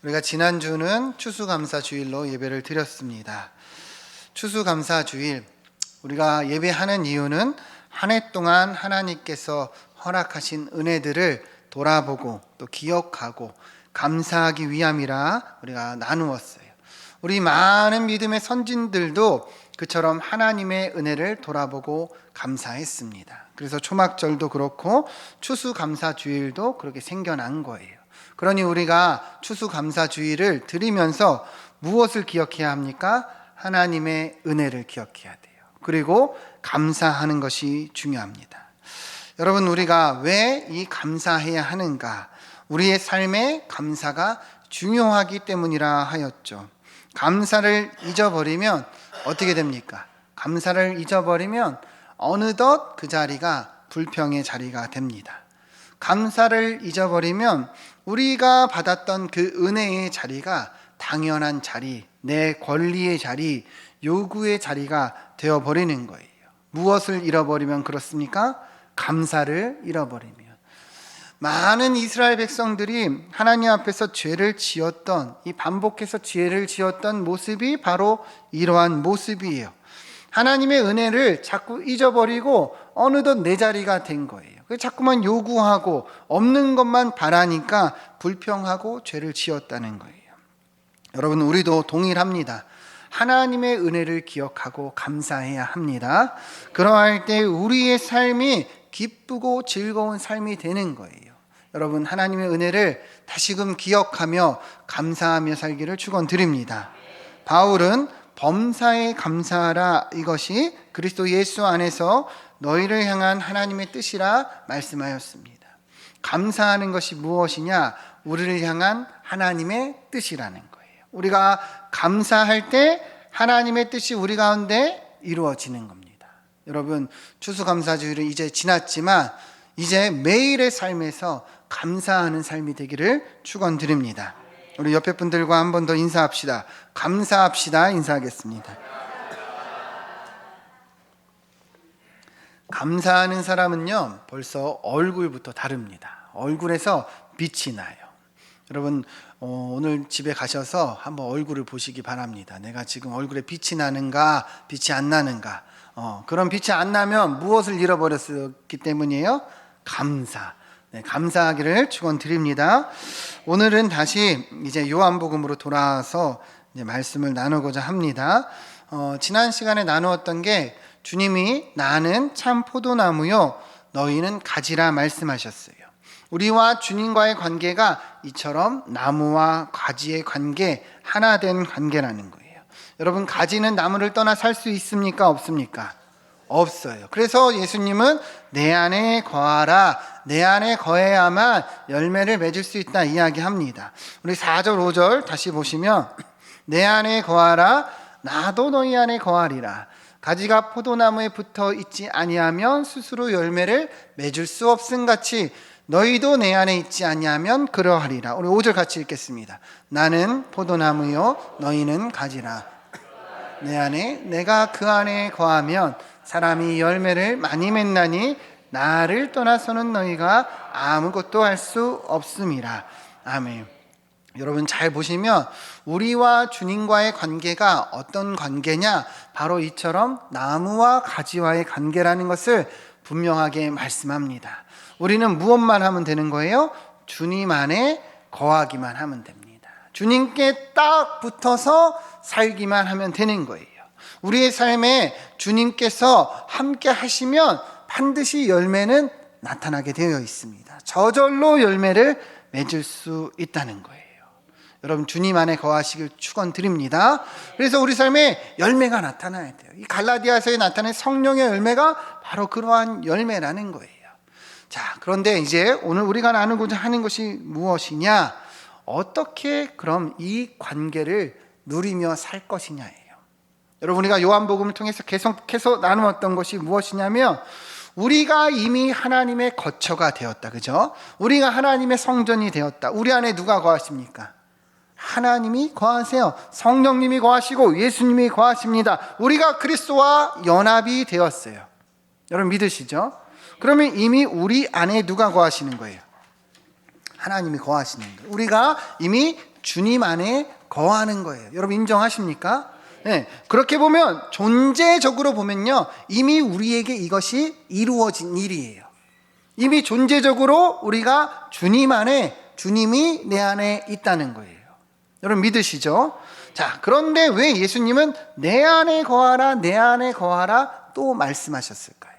우리가 지난주는 추수감사주일로 예배를 드렸습니다. 추수감사주일, 우리가 예배하는 이유는 한 해 동안 하나님께서 허락하신 은혜들을 돌아보고 또 기억하고 감사하기 위함이라 우리가 나누었어요. 우리 많은 믿음의 선진들도 그처럼 하나님의 은혜를 돌아보고 감사했습니다. 그래서 초막절도 그렇고 추수감사주일도 그렇게 생겨난 거예요. 그러니 우리가 추수감사주일을 드리면서 무엇을 기억해야 합니까? 하나님의 은혜를 기억해야 돼요. 그리고 감사하는 것이 중요합니다. 여러분, 우리가 왜 이 감사해야 하는가? 우리의 삶에 감사가 중요하기 때문이라 하였죠. 감사를 잊어버리면 어떻게 됩니까? 감사를 잊어버리면 어느덧 그 자리가 불평의 자리가 됩니다. 감사를 잊어버리면 우리가 받았던 그 은혜의 자리가 당연한 자리, 내 권리의 자리, 요구의 자리가 되어버리는 거예요. 무엇을 잃어버리면 그렇습니까? 감사를 잃어버리면. 많은 이스라엘 백성들이 하나님 앞에서 죄를 지었던, 이 반복해서 죄를 지었던 모습이 바로 이러한 모습이에요. 하나님의 은혜를 자꾸 잊어버리고 어느덧 내 자리가 된 거예요. 자꾸만 요구하고 없는 것만 바라니까 불평하고 죄를 지었다는 거예요. 여러분, 우리도 동일합니다. 하나님의 은혜를 기억하고 감사해야 합니다. 그러할 때 우리의 삶이 기쁘고 즐거운 삶이 되는 거예요. 여러분, 하나님의 은혜를 다시금 기억하며 감사하며 살기를 축원드립니다. 바울은 범사에 감사하라, 이것이 그리스도 예수 안에서 너희를 향한 하나님의 뜻이라 말씀하였습니다. 감사하는 것이 무엇이냐? 우리를 향한 하나님의 뜻이라는 거예요. 우리가 감사할 때 하나님의 뜻이 우리 가운데 이루어지는 겁니다. 여러분, 추수감사주일은 이제 지났지만 이제 매일의 삶에서 감사하는 삶이 되기를 축원드립니다. 우리 옆에 분들과 한 번 더 인사합시다. 감사합시다. 인사하겠습니다. 감사하는 사람은요, 벌써 얼굴부터 다릅니다. 얼굴에서 빛이 나요. 여러분, 오늘 집에 가셔서 한번 얼굴을 보시기 바랍니다. 내가 지금 얼굴에 빛이 나는가, 빛이 안 나는가. 그런 빛이 안 나면 무엇을 잃어버렸기 때문이에요? 감사. 네, 감사하기를 축원드립니다. 오늘은 다시 이제 요한복음으로 돌아와서 이제 말씀을 나누고자 합니다. 지난 시간에 나누었던 게 주님이 나는 참 포도나무요 너희는 가지라 말씀하셨어요. 우리와 주님과의 관계가 이처럼 나무와 가지의 관계, 하나 된 관계라는 거예요. 여러분, 가지는 나무를 떠나 살 수 있습니까? 없습니까? 없어요. 그래서 예수님은 내 안에 거하라, 내 안에 거해야만 열매를 맺을 수 있다 이야기합니다. 우리 4절 5절 다시 보시면 내 안에 거하라, 나도 너희 안에 거하리라. 가지가 포도나무에 붙어 있지 아니하면 스스로 열매를 맺을 수 없음같이 너희도 내 안에 있지 아니하면 그러하리라. 우리 5절 같이 읽겠습니다. 나는 포도나무요 너희는 가지라. 내 안에 내가 그 안에 거하면 사람이 열매를 많이 맺나니 나를 떠나서는 너희가 아무것도 할 수 없음이라. 아멘. 여러분, 잘 보시면 우리와 주님과의 관계가 어떤 관계냐? 바로 이처럼 나무와 가지와의 관계라는 것을 분명하게 말씀합니다. 우리는 무엇만 하면 되는 거예요? 주님 안에 거하기만 하면 됩니다. 주님께 딱 붙어서 살기만 하면 되는 거예요. 우리의 삶에 주님께서 함께 하시면 반드시 열매는 나타나게 되어 있습니다. 저절로 열매를 맺을 수 있다는 거예요. 여러분, 주님 안에 거하시길 축원드립니다. 그래서 우리 삶에 열매가 나타나야 돼요. 이 갈라디아서에 나타낸 성령의 열매가 바로 그러한 열매라는 거예요. 자, 그런데 이제 오늘 우리가 나누고자 하는 것이 무엇이냐? 어떻게 그럼 이 관계를 누리며 살 것이냐예요. 여러분, 우리가 요한복음을 통해서 계속해서 나누었던 것이 무엇이냐면 우리가 이미 하나님의 거처가 되었다. 그죠? 우리가 하나님의 성전이 되었다. 우리 안에 누가 거하십니까? 하나님이 거하세요. 성령님이 거하시고 예수님이 거하십니다. 우리가 그리스도와 연합이 되었어요. 여러분, 믿으시죠? 그러면 이미 우리 안에 누가 거하시는 거예요? 하나님이 거하시는 거예요. 우리가 이미 주님 안에 거하는 거예요. 여러분 인정하십니까? 네, 그렇게 보면 존재적으로 보면요, 이미 우리에게 이것이 이루어진 일이에요. 이미 존재적으로 우리가 주님 안에, 주님이 내 안에 있다는 거예요. 여러분 믿으시죠? 자, 그런데 왜 예수님은 내 안에 거하라, 내 안에 거하라 또 말씀하셨을까요?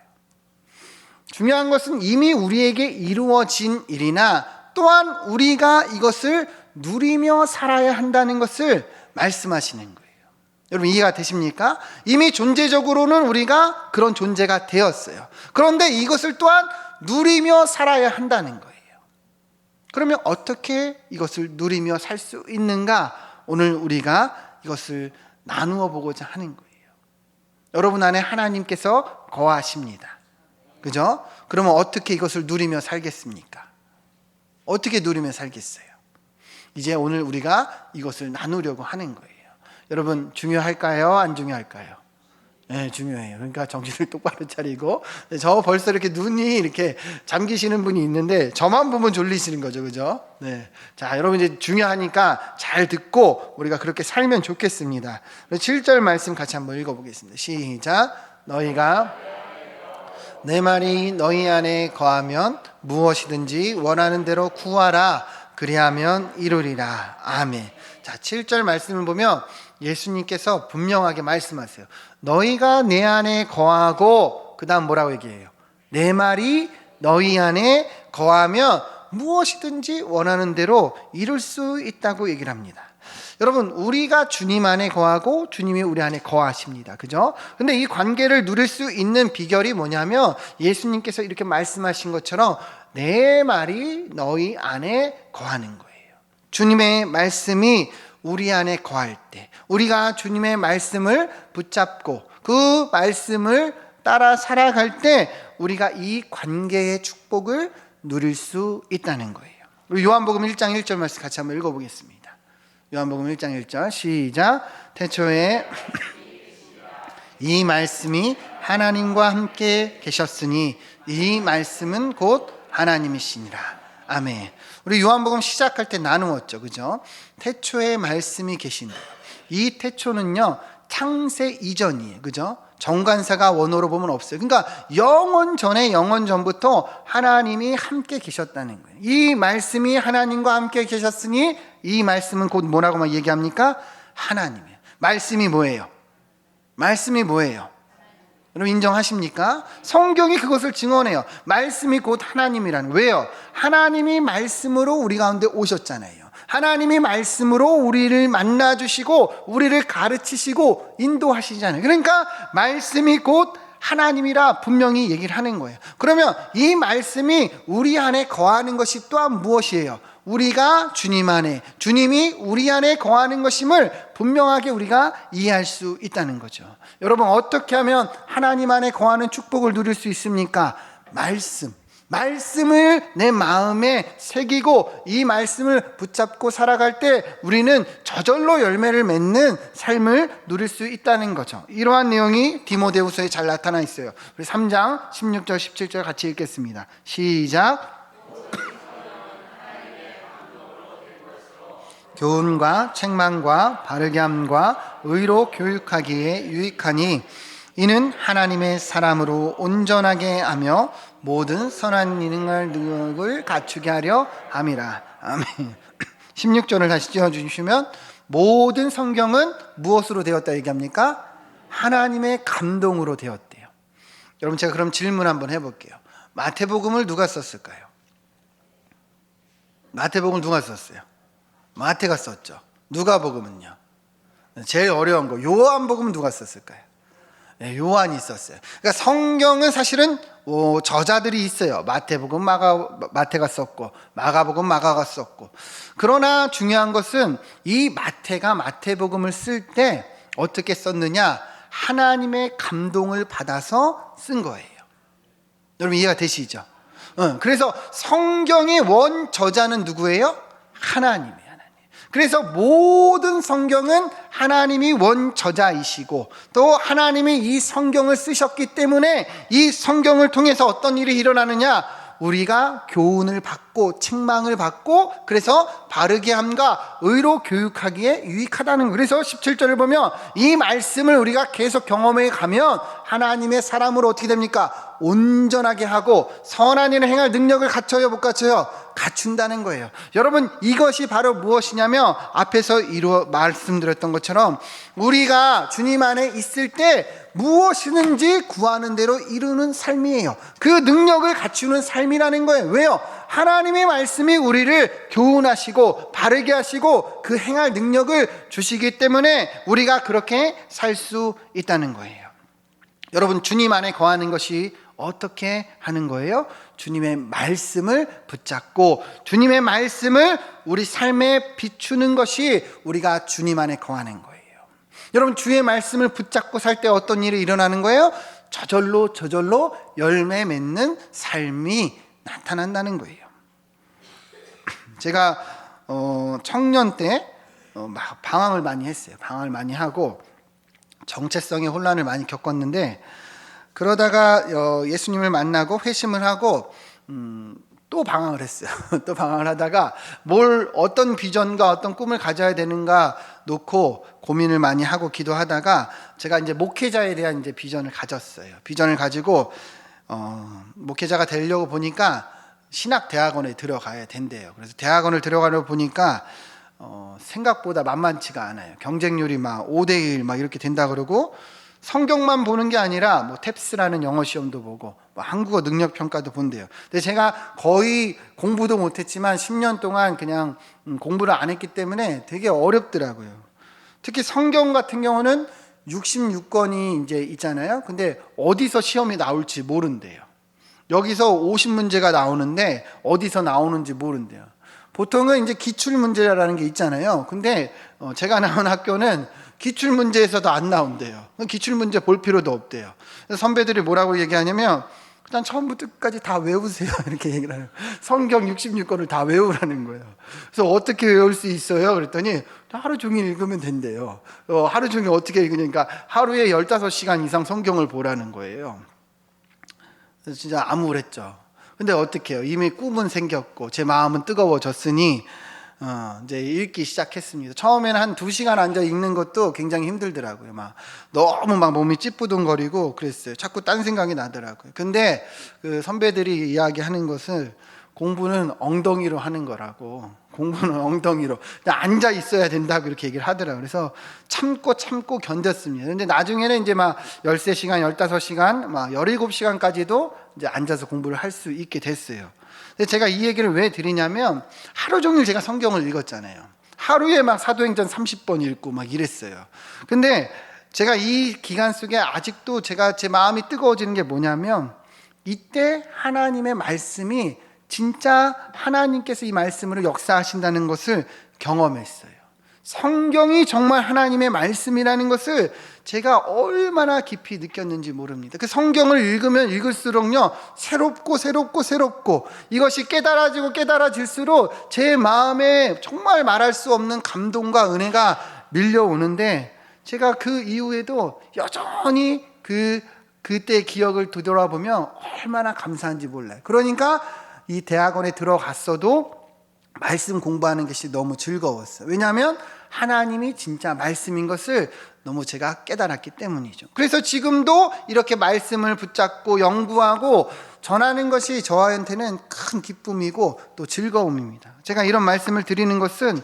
중요한 것은 이미 우리에게 이루어진 일이나 또한 우리가 이것을 누리며 살아야 한다는 것을 말씀하시는 거예요. 여러분 이해가 되십니까? 이미 존재적으로는 우리가 그런 존재가 되었어요. 그런데 이것을 또한 누리며 살아야 한다는 거예요. 그러면 어떻게 이것을 누리며 살 수 있는가? 오늘 우리가 이것을 나누어 보고자 하는 거예요. 여러분 안에 하나님께서 거하십니다. 그죠? 그러면 어떻게 이것을 누리며 살겠습니까? 어떻게 누리며 살겠어요? 이제 오늘 우리가 이것을 나누려고 하는 거예요. 여러분 중요할까요? 안 중요할까요? 네, 중요해요. 그러니까 정신을 똑바로 차리고, 저 벌써 이렇게 눈이 이렇게 잠기시는 분이 있는데 저만 보면 졸리시는 거죠, 그죠? 네. 자, 여러분 이제 중요하니까 잘 듣고 우리가 그렇게 살면 좋겠습니다. 7절 말씀 같이 한번 읽어보겠습니다. 시작. 너희가 내 말이 너희 안에 거하면 무엇이든지 원하는 대로 구하라. 그리하면 이루리라. 아멘. 자, 7절 말씀을 보면 예수님께서 분명하게 말씀하세요. 너희가 내 안에 거하고, 그 다음 뭐라고 얘기해요? 내 말이 너희 안에 거하면 무엇이든지 원하는 대로 이룰 수 있다고 얘기를 합니다. 여러분 우리가 주님 안에 거하고 주님이 우리 안에 거하십니다. 그죠? 근데 이 관계를 누릴 수 있는 비결이 뭐냐면 예수님께서 이렇게 말씀하신 것처럼 내 말이 너희 안에 거하는 거예요. 주님의 말씀이 우리 안에 거할 때, 우리가 주님의 말씀을 붙잡고 그 말씀을 따라 살아갈 때 우리가 이 관계의 축복을 누릴 수 있다는 거예요. 우리 요한복음 1장 1절 말씀 같이 한번 읽어보겠습니다. 요한복음 1장 1절 시작. 태초에 이 말씀이 하나님과 함께 계셨으니 이 말씀은 곧 하나님이시니라. 아멘. 우리 요한복음 시작할 때 나누었죠, 그죠? 태초에 말씀이 계신다. 이 태초는요 창세 이전이에요, 그죠? 정관사가 원어로 보면 없어요. 그러니까 영원 전에, 영원 전부터 하나님이 함께 계셨다는 거예요. 이 말씀이 하나님과 함께 계셨으니 이 말씀은 곧 뭐라고 얘기합니까? 하나님이에요. 말씀이 뭐예요? 말씀이 뭐예요? 여러분 인정하십니까? 성경이 그것을 증언해요. 말씀이 곧 하나님이라는. 왜요? 하나님이 말씀으로 우리 가운데 오셨잖아요. 하나님이 말씀으로 우리를 만나주시고 우리를 가르치시고 인도하시잖아요. 그러니까 말씀이 곧 하나님이라 분명히 얘기를 하는 거예요. 그러면 이 말씀이 우리 안에 거하는 것이 또한 무엇이에요? 우리가 주님 안에, 주님이 우리 안에 거하는 것임을 분명하게 우리가 이해할 수 있다는 거죠. 여러분 어떻게 하면 하나님 안에 거하는 축복을 누릴 수 있습니까? 말씀을 내 마음에 새기고 이 말씀을 붙잡고 살아갈 때 우리는 저절로 열매를 맺는 삶을 누릴 수 있다는 거죠. 이러한 내용이 디모데후서에 잘 나타나 있어요. 우리 3장 16절 17절 같이 읽겠습니다. 시작. 교훈과 책망과 바르게 함과 의로 교육하기에 유익하니 이는 하나님의 사람으로 온전하게 하며 모든 선한 능력을 갖추게 하려 함이라. 아멘. 16절을 다시 띄워주시면 모든 성경은 무엇으로 되었다 얘기합니까? 하나님의 감동으로 되었대요. 여러분 제가 그럼 질문 한번 해볼게요. 마태복음을 누가 썼을까요? 마태복음을 누가 썼어요? 마태가 썼죠. 누가복음은요? 제일 어려운 거 요한복음은 누가 썼을까요? 네, 요한이 썼어요. 그러니까 성경은 사실은 저자들이 있어요. 마태복음 마태가 썼고 마가복음 마가가 썼고. 그러나 중요한 것은 이 마태가 마태복음을 쓸 때 어떻게 썼느냐? 하나님의 감동을 받아서 쓴 거예요. 여러분 이해가 되시죠? 그래서 성경의 원 저자는 누구예요? 하나님이에요. 그래서 모든 성경은 하나님이 원 저자이시고 또 하나님이 이 성경을 쓰셨기 때문에 이 성경을 통해서 어떤 일이 일어나느냐? 우리가 교훈을 받고 책망을 받고 그래서 바르게 함과 의로 교육하기에 유익하다는 거예요. 그래서 17절을 보면 이 말씀을 우리가 계속 경험해 가면 하나님의 사람으로 어떻게 됩니까? 온전하게 하고 선한 일을 행할 능력을 갖춰요, 못 갖춰요? 갖춘다는 거예요. 여러분, 이것이 바로 무엇이냐면 앞에서 말씀드렸던 것처럼 우리가 주님 안에 있을 때 무엇이든지 구하는 대로 이루는 삶이에요. 그 능력을 갖추는 삶이라는 거예요. 왜요? 하나님의 말씀이 우리를 교훈하시고 바르게 하시고 그 행할 능력을 주시기 때문에 우리가 그렇게 살 수 있다는 거예요. 여러분, 주님 안에 거하는 것이 어떻게 하는 거예요? 주님의 말씀을 붙잡고 주님의 말씀을 우리 삶에 비추는 것이 우리가 주님 안에 거하는 거예요. 여러분, 주의 말씀을 붙잡고 살 때 어떤 일이 일어나는 거예요? 저절로 열매 맺는 삶이 나타난다는 거예요. 제가 청년 때 방황을 많이 했어요. 방황을 많이 하고 정체성의 혼란을 많이 겪었는데, 그러다가 예수님을 만나고 회심을 하고 또 방황을 했어요. 또 방황을 하다가 어떤 비전과 어떤 꿈을 가져야 되는가 놓고 고민을 많이 하고 기도하다가 제가 이제 목회자에 대한 이제 비전을 가졌어요. 비전을 가지고 목회자가 되려고 보니까 신학대학원에 들어가야 된대요. 그래서 대학원을 들어가려고 보니까 생각보다 만만치가 않아요. 경쟁률이 막 5대1 막 이렇게 된다 그러고, 성경만 보는 게 아니라 뭐 탭스라는 영어 시험도 보고 뭐 한국어 능력 평가도 본대요. 근데 제가 거의 공부도 못했지만 10년 동안 그냥 공부를 안 했기 때문에 되게 어렵더라고요. 특히 성경 같은 경우는 66권이 이제 있잖아요. 근데 어디서 시험이 나올지 모른대요. 여기서 50문제가 나오는데 어디서 나오는지 모른대요. 보통은 이제 기출문제라는 게 있잖아요. 근데 제가 나온 학교는 기출문제에서도 안 나온대요. 기출문제 볼 필요도 없대요. 그래서 선배들이 뭐라고 얘기하냐면 그냥 처음부터 끝까지 다 외우세요, 이렇게 얘기를 해요. 성경 66권을 다 외우라는 거예요. 그래서 어떻게 외울 수 있어요? 그랬더니 하루 종일 읽으면 된대요. 하루 종일 어떻게 읽으니까 하루에 15시간 이상 성경을 보라는 거예요. 그래서 진짜 암울했죠. 근데 어떻게 해요? 이미 꿈은 생겼고 제 마음은 뜨거워졌으니 이제 읽기 시작했습니다. 처음에는 한 2시간 앉아 읽는 것도 굉장히 힘들더라고요. 너무 몸이 찌뿌둥거리고 그랬어요. 자꾸 딴 생각이 나더라고요. 근데 그 선배들이 이야기하는 것은 공부는 엉덩이로 하는 거라고, 공부는 엉덩이로 그냥 앉아 있어야 된다고 이렇게 얘기를 하더라고요. 그래서 참고 견뎠습니다. 근데 나중에는 이제 13시간, 15시간, 17시간까지도 이제 앉아서 공부를 할 수 있게 됐어요. 근데 제가 이 얘기를 왜 드리냐면, 하루 종일 제가 성경을 읽었잖아요. 하루에 사도행전 30번 읽고 이랬어요. 근데 제가 이 기간 속에 아직도 제 마음이 뜨거워지는 게 뭐냐면, 이때 하나님의 말씀이 진짜 하나님께서 이 말씀으로 역사하신다는 것을 경험했어요. 성경이 정말 하나님의 말씀이라는 것을 제가 얼마나 깊이 느꼈는지 모릅니다. 그 성경을 읽으면 읽을수록요, 새롭고 이것이 깨달아질수록 제 마음에 정말 말할 수 없는 감동과 은혜가 밀려오는데, 제가 그 이후에도 여전히 그때 기억을 되돌아보면 얼마나 감사한지 몰라요. 그러니까 이 대학원에 들어갔어도 말씀 공부하는 것이 너무 즐거웠어요. 왜냐하면 하나님이 진짜 말씀인 것을 너무 제가 깨달았기 때문이죠. 그래서 지금도 이렇게 말씀을 붙잡고 연구하고 전하는 것이 저한테는 큰 기쁨이고 또 즐거움입니다. 제가 이런 말씀을 드리는 것은,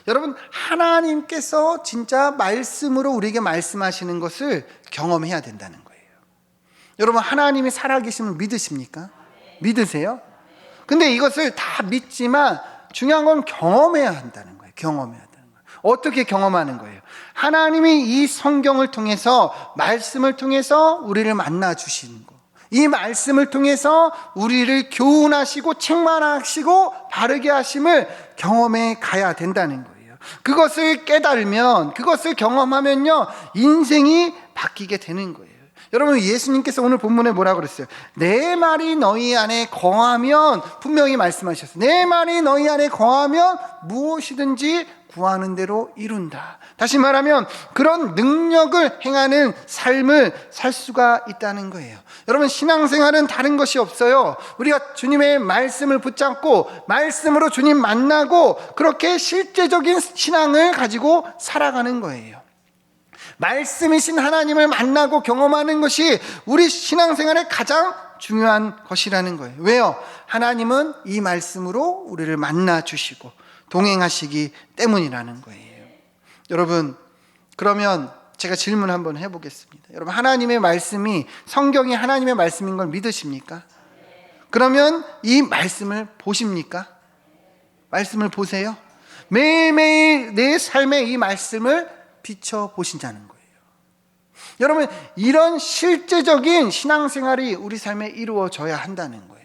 여러분, 하나님께서 진짜 말씀으로 우리에게 말씀하시는 것을 경험해야 된다는 거예요. 여러분, 하나님이 살아계심을 믿으십니까? 믿으세요? 근데 이것을 다 믿지만 중요한 건 경험해야 한다는 거예요. 경험해야 한다는 거예요. 어떻게 경험하는 거예요? 하나님이 이 성경을 통해서, 말씀을 통해서 우리를 만나 주시는 거, 이 말씀을 통해서 우리를 교훈하시고 책망하시고 바르게 하심을 경험해 가야 된다는 거예요. 그것을 깨달으면, 그것을 경험하면요, 인생이 바뀌게 되는 거예요. 여러분, 예수님께서 오늘 본문에 뭐라고 그랬어요? 내 말이 너희 안에 거하면, 분명히 말씀하셨어요. 내 말이 너희 안에 거하면 무엇이든지 구하는 대로 이룬다. 다시 말하면 그런 능력을 행하는 삶을 살 수가 있다는 거예요. 여러분, 신앙생활은 다른 것이 없어요. 우리가 주님의 말씀을 붙잡고 말씀으로 주님 만나고 그렇게 실제적인 신앙을 가지고 살아가는 거예요. 말씀이신 하나님을 만나고 경험하는 것이 우리 신앙생활의 가장 중요한 것이라는 거예요. 왜요? 하나님은 이 말씀으로 우리를 만나 주시고 동행하시기 때문이라는 거예요. 여러분, 그러면 제가 질문 한번 해보겠습니다. 여러분, 하나님의 말씀이, 성경이 하나님의 말씀인 걸 믿으십니까? 그러면 이 말씀을 보십니까? 말씀을 보세요. 매일매일 내 삶에 이 말씀을 비춰보신다는 거예요. 여러분, 이런 실제적인 신앙생활이 우리 삶에 이루어져야 한다는 거예요.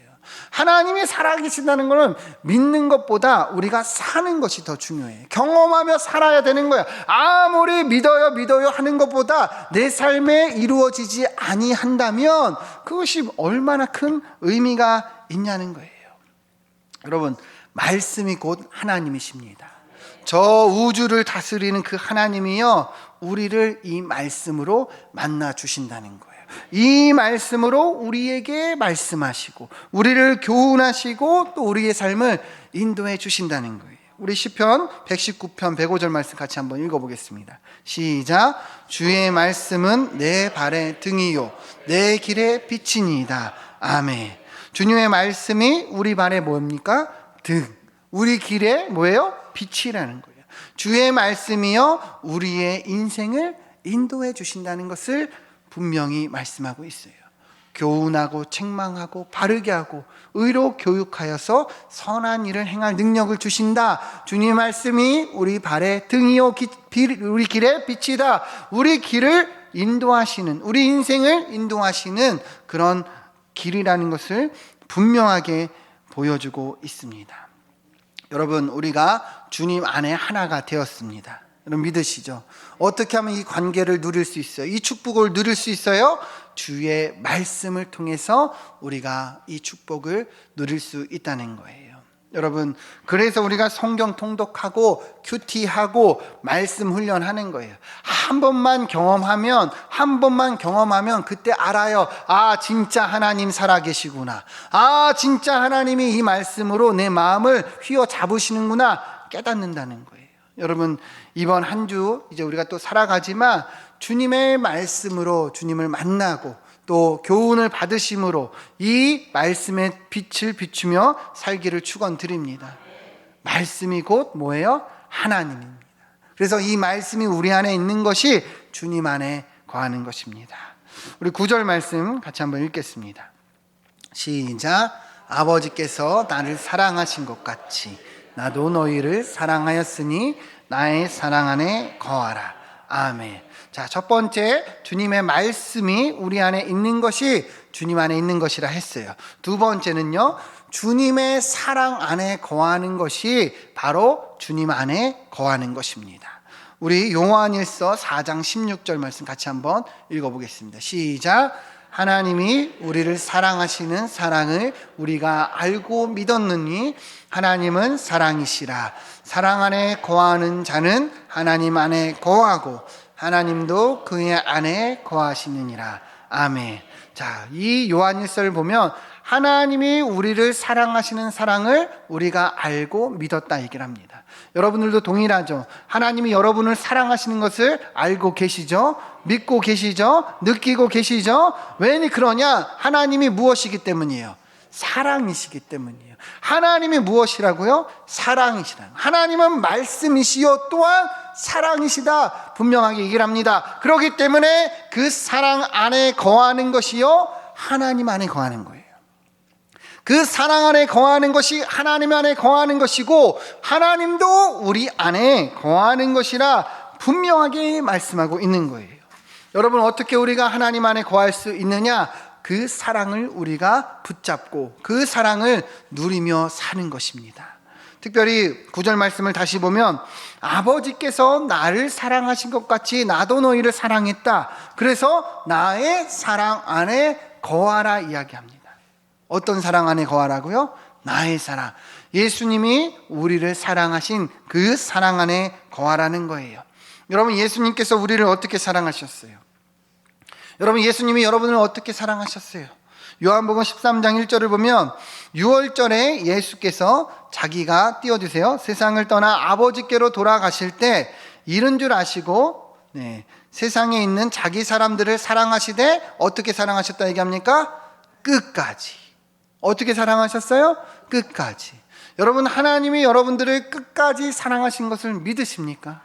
하나님이 살아계신다는 것은 믿는 것보다 우리가 사는 것이 더 중요해요. 경험하며 살아야 되는 거예요. 아무리 믿어요 하는 것보다 내 삶에 이루어지지 아니한다면 그것이 얼마나 큰 의미가 있냐는 거예요. 여러분, 말씀이 곧 하나님이십니다. 저 우주를 다스리는 그 하나님이요, 우리를 이 말씀으로 만나 주신다는 거예요. 이 말씀으로 우리에게 말씀하시고 우리를 교훈하시고 또 우리의 삶을 인도해 주신다는 거예요. 우리 시편 119편 105절 말씀 같이 한번 읽어보겠습니다. 시작. 주의 말씀은 내 발의 등이요 내 길의 빛이니이다. 아멘. 주님의 말씀이 우리 발에 뭡니까? 등. 우리 길에 뭐예요? 빛이라는 거예요. 주의 말씀이요 우리의 인생을 인도해 주신다는 것을 분명히 말씀하고 있어요. 교훈하고 책망하고 바르게 하고 의로 교육하여서 선한 일을 행할 능력을 주신다. 주님 말씀이 우리 발의 등이요 우리 길의 빛이다. 우리 길을 인도하시는, 우리 인생을 인도하시는 그런 길이라는 것을 분명하게 보여주고 있습니다. 여러분, 우리가 주님 안에 하나가 되었습니다. 여러분, 믿으시죠? 어떻게 하면 이 관계를 누릴 수 있어요? 이 축복을 누릴 수 있어요? 주의 말씀을 통해서 우리가 이 축복을 누릴 수 있다는 거예요. 여러분, 그래서 우리가 성경 통독하고 큐티하고 말씀 훈련하는 거예요. 한 번만 경험하면 그때 알아요. 아, 진짜 하나님 살아계시구나. 아, 진짜 하나님이 이 말씀으로 내 마음을 휘어잡으시는구나 깨닫는다는 거예요. 여러분, 이번 한 주 이제 우리가 또 살아가지만 주님의 말씀으로 주님을 만나고 또 교훈을 받으심으로 이 말씀의 빛을 비추며 살기를 축원드립니다. 말씀이 곧 뭐예요? 하나님입니다. 그래서 이 말씀이 우리 안에 있는 것이 주님 안에 거하는 것입니다. 우리 9절 말씀 같이 한번 읽겠습니다. 시작. 아버지께서 나를 사랑하신 것 같이 나도 너희를 사랑하였으니 나의 사랑 안에 거하라. 아멘. 자, 첫 번째, 주님의 말씀이 우리 안에 있는 것이 주님 안에 있는 것이라 했어요. 두 번째는요, 주님의 사랑 안에 거하는 것이 바로 주님 안에 거하는 것입니다. 우리 요한일서 4장 16절 말씀 같이 한번 읽어보겠습니다. 시작. 하나님이 우리를 사랑하시는 사랑을 우리가 알고 믿었느니 하나님은 사랑이시라. 사랑 안에 거하는 자는 하나님 안에 거하고 하나님도 그의 안에 거하시느니라. 아멘. 자, 이 요한일서를 보면 하나님이 우리를 사랑하시는 사랑을 우리가 알고 믿었다 얘기를 합니다. 여러분들도 동일하죠? 하나님이 여러분을 사랑하시는 것을 알고 계시죠? 믿고 계시죠? 느끼고 계시죠? 왜 그러냐? 하나님이 무엇이기 때문이에요? 사랑이시기 때문이에요. 하나님이 무엇이라고요? 사랑이시라. 하나님은 말씀이시요 또한 사랑이시다 분명하게 얘기를 합니다. 그렇기 때문에 그 사랑 안에 거하는 것이요 하나님 안에 거하는 거예요. 그 사랑 안에 거하는 것이 하나님 안에 거하는 것이고 하나님도 우리 안에 거하는 것이라 분명하게 말씀하고 있는 거예요. 여러분, 어떻게 우리가 하나님 안에 거할 수 있느냐? 그 사랑을 우리가 붙잡고 그 사랑을 누리며 사는 것입니다. 특별히 9절 말씀을 다시 보면 아버지께서 나를 사랑하신 것 같이 나도 너희를 사랑했다. 그래서 나의 사랑 안에 거하라 이야기합니다. 어떤 사랑 안에 거하라고요? 나의 사랑. 예수님이 우리를 사랑하신 그 사랑 안에 거하라는 거예요. 여러분, 예수님께서 우리를 어떻게 사랑하셨어요? 여러분, 예수님이 여러분을 어떻게 사랑하셨어요? 요한복음 13장 1절을 보면 6월절에 예수께서 자기가 띄워주세요. 세상을 떠나 아버지께로 돌아가실 때 이른 줄 아시고 세상에 있는 자기 사람들을 사랑하시되 어떻게 사랑하셨다 얘기합니까? 끝까지. 어떻게 사랑하셨어요? 끝까지. 여러분, 하나님이 여러분들을 끝까지 사랑하신 것을 믿으십니까?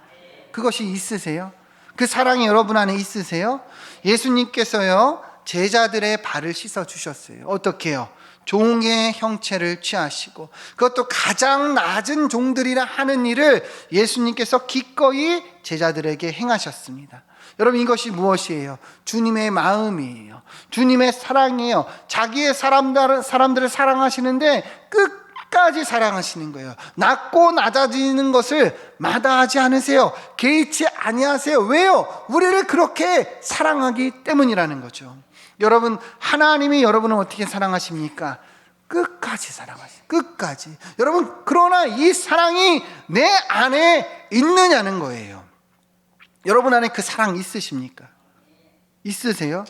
그것이 있으세요? 그 사랑이 여러분 안에 있으세요? 예수님께서요, 제자들의 발을 씻어 주셨어요. 어떻게요? 종의 형체를 취하시고, 그것도 가장 낮은 종들이라 하는 일을 예수님께서 기꺼이 제자들에게 행하셨습니다. 여러분, 이것이 무엇이에요? 주님의 마음이에요. 주님의 사랑이에요. 자기의 사람들을 사랑하시는데 끝까지 사랑하시는 거예요. 낮고 낮아지는 것을 마다하지 않으세요. 개의치 아니하세요. 왜요? 우리를 그렇게 사랑하기 때문이라는 거죠. 여러분, 하나님이 여러분을 어떻게 사랑하십니까? 끝까지 사랑하세요. 끝까지. 여러분, 그러나 이 사랑이 내 안에 있느냐는 거예요. 여러분 안에 그 사랑 있으십니까? 있으세요?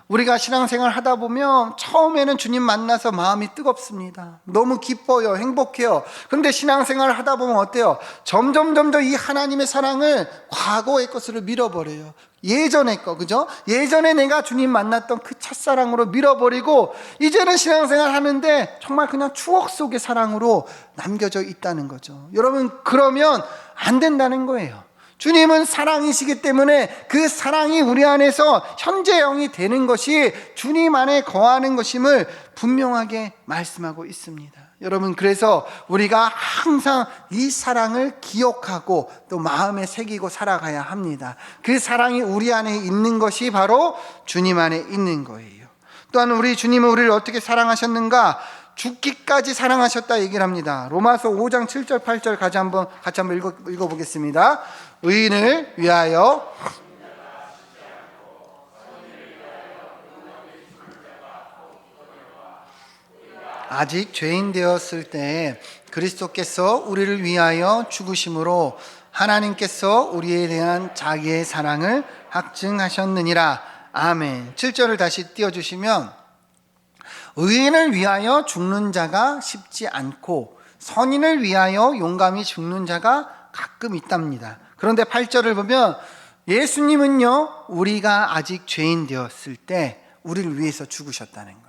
우리가 신앙생활 하다 보면 처음에는 주님 만나서 마음이 뜨겁습니다. 너무 기뻐요. 행복해요. 그런데 신앙생활을 하다 보면 어때요? 점점 이 하나님의 사랑을 과거의 것으로 밀어버려요. 예전의 거, 그죠? 예전에 내가 주님 만났던 그 첫사랑으로 밀어버리고 이제는 신앙생활 하는데 정말 그냥 추억 속의 사랑으로 남겨져 있다는 거죠. 여러분, 그러면 안 된다는 거예요. 주님은 사랑이시기 때문에 그 사랑이 우리 안에서 현재형이 되는 것이 주님 안에 거하는 것임을 분명하게 말씀하고 있습니다. 여러분, 그래서 우리가 항상 이 사랑을 기억하고 또 마음에 새기고 살아가야 합니다. 그 사랑이 우리 안에 있는 것이 바로 주님 안에 있는 거예요. 또한 우리 주님은 우리를 어떻게 사랑하셨는가? 죽기까지 사랑하셨다 얘기를 합니다. 로마서 5장 7절 8절 같이 한번 읽어보겠습니다. 의인을 위하여 아직 죄인 되었을 때 그리스도께서 우리를 위하여 죽으심으로 하나님께서 우리에 대한 자기의 사랑을 확증하셨느니라. 아멘. 7절을 다시 띄워주시면, 의인을 위하여 죽는 자가 쉽지 않고 선인을 위하여 용감히 죽는 자가 가끔 있답니다. 그런데 8절을 보면 예수님은요, 우리가 아직 죄인 되었을 때 우리를 위해서 죽으셨다는 거예요.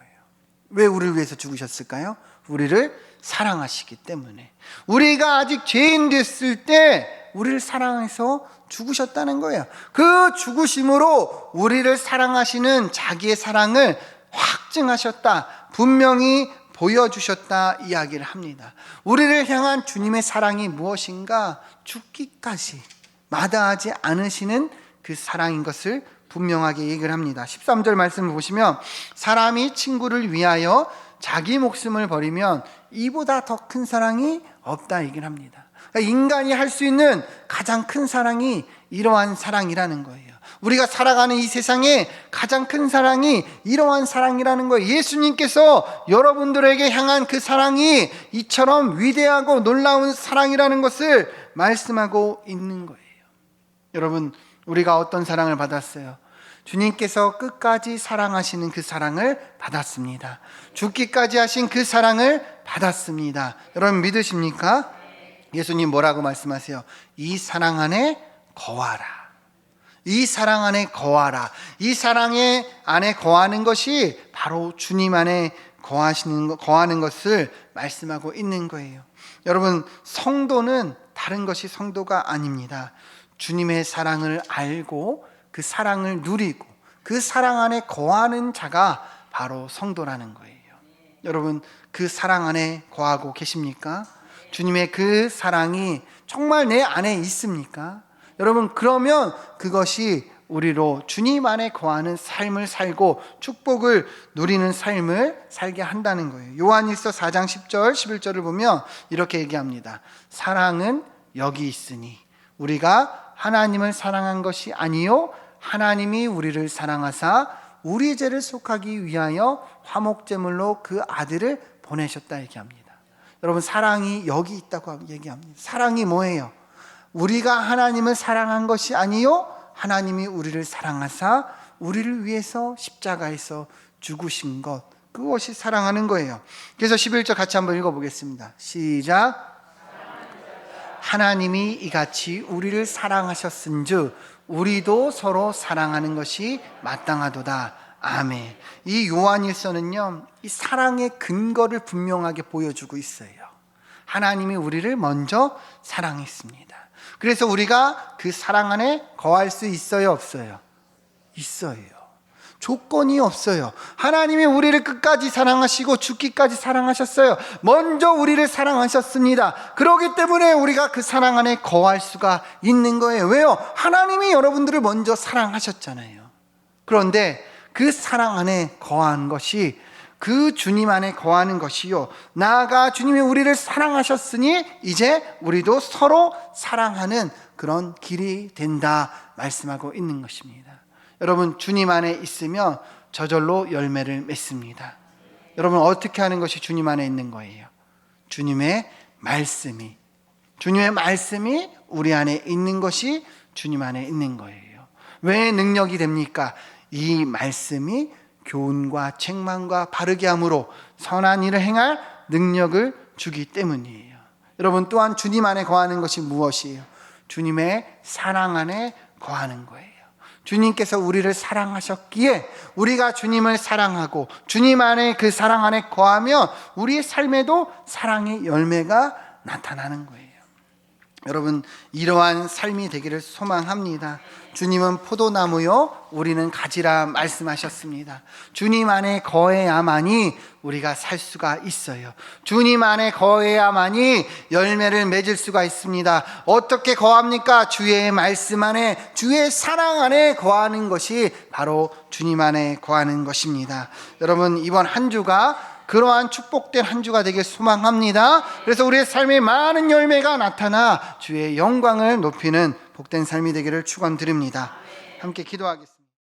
왜 우리를 위해서 죽으셨을까요? 우리를 사랑하시기 때문에. 우리가 아직 죄인 됐을 때 우리를 사랑해서 죽으셨다는 거예요. 그 죽으심으로 우리를 사랑하시는 자기의 사랑을 확증하셨다, 분명히 보여주셨다 이야기를 합니다. 우리를 향한 주님의 사랑이 무엇인가? 죽기까지 마다하지 않으시는 그 사랑인 것을 분명하게 얘기를 합니다. 13절 말씀을 보시면, 사람이 친구를 위하여 자기 목숨을 버리면 이보다 더 큰 사랑이 없다 얘기를 합니다. 그러니까 인간이 할 수 있는 가장 큰 사랑이 이러한 사랑이라는 거예요. 우리가 살아가는 이 세상에 가장 큰 사랑이 이러한 사랑이라는 거예요. 예수님께서 여러분들에게 향한 그 사랑이 이처럼 위대하고 놀라운 사랑이라는 것을 말씀하고 있는 거예요. 여러분, 우리가 어떤 사랑을 받았어요? 주님께서 끝까지 사랑하시는 그 사랑을 받았습니다. 죽기까지 하신 그 사랑을 받았습니다. 여러분, 믿으십니까? 예수님 뭐라고 말씀하세요? 이 사랑 안에 거하라. 이 사랑 안에 거하라. 이 사랑의 안에 거하는 것이 바로 주님 안에 거하는 것을 말씀하고 있는 거예요. 여러분, 성도는 다른 것이 성도가 아닙니다. 주님의 사랑을 알고 그 사랑을 누리고 그 사랑 안에 거하는 자가 바로 성도라는 거예요. 여러분, 그 사랑 안에 거하고 계십니까? 주님의 그 사랑이 정말 내 안에 있습니까? 여러분, 그러면 그것이 우리로 주님 안에 거하는 삶을 살고 축복을 누리는 삶을 살게 한다는 거예요. 요한일서 4장 10절 11절을 보면 이렇게 얘기합니다. 사랑은 여기 있으니 우리가 하나님을 사랑한 것이 아니요 하나님이 우리를 사랑하사 우리 죄를 속하기 위하여 화목제물로 그 아들을 보내셨다 얘기합니다. 여러분, 사랑이 여기 있다고 얘기합니다. 사랑이 뭐예요? 우리가 하나님을 사랑한 것이 아니요 하나님이 우리를 사랑하사 우리를 위해서 십자가에서 죽으신 것, 그것이 사랑하는 거예요. 그래서 11절 같이 한번 읽어보겠습니다. 시작. 하나님이 이같이 우리를 사랑하셨은즉 우리도 서로 사랑하는 것이 마땅하도다. 아멘. 이 요한일서는요, 이 사랑의 근거를 분명하게 보여주고 있어요. 하나님이 우리를 먼저 사랑했습니다. 그래서 우리가 그 사랑 안에 거할 수 있어요, 없어요? 있어요. 조건이 없어요. 하나님이 우리를 끝까지 사랑하시고 죽기까지 사랑하셨어요. 먼저 우리를 사랑하셨습니다. 그렇기 때문에 우리가 그 사랑 안에 거할 수가 있는 거예요. 왜요? 하나님이 여러분들을 먼저 사랑하셨잖아요. 그런데 그 사랑 안에 거한 것이, 그 주님 안에 거하는 것이요, 나아가 주님이 우리를 사랑하셨으니 이제 우리도 서로 사랑하는 그런 길이 된다 말씀하고 있는 것입니다. 여러분, 주님 안에 있으면 저절로 열매를 맺습니다. 여러분, 어떻게 하는 것이 주님 안에 있는 거예요? 주님의 말씀이 우리 안에 있는 것이 주님 안에 있는 거예요. 왜 능력이 됩니까? 이 말씀이 교훈과 책망과 바르게 함으로 선한 일을 행할 능력을 주기 때문이에요. 여러분, 또한 주님 안에 거하는 것이 무엇이에요? 주님의 사랑 안에 거하는 거예요. 주님께서 우리를 사랑하셨기에 우리가 주님을 사랑하고 주님 안에, 그 사랑 안에 거하면 우리의 삶에도 사랑의 열매가 나타나는 거예요. 여러분, 이러한 삶이 되기를 소망합니다. 주님은 포도나무요 우리는 가지라 말씀하셨습니다. 주님 안에 거해야만이 우리가 살 수가 있어요. 주님 안에 거해야만이 열매를 맺을 수가 있습니다. 어떻게 거합니까? 주의 말씀 안에, 주의 사랑 안에 거하는 것이 바로 주님 안에 거하는 것입니다. 여러분, 이번 한 주가 그러한 축복된 한 주가 되길 소망합니다. 그래서 우리의 삶에 많은 열매가 나타나 주의 영광을 높이는 복된 삶이 되기를 축원드립니다. 함께 기도하겠습니다.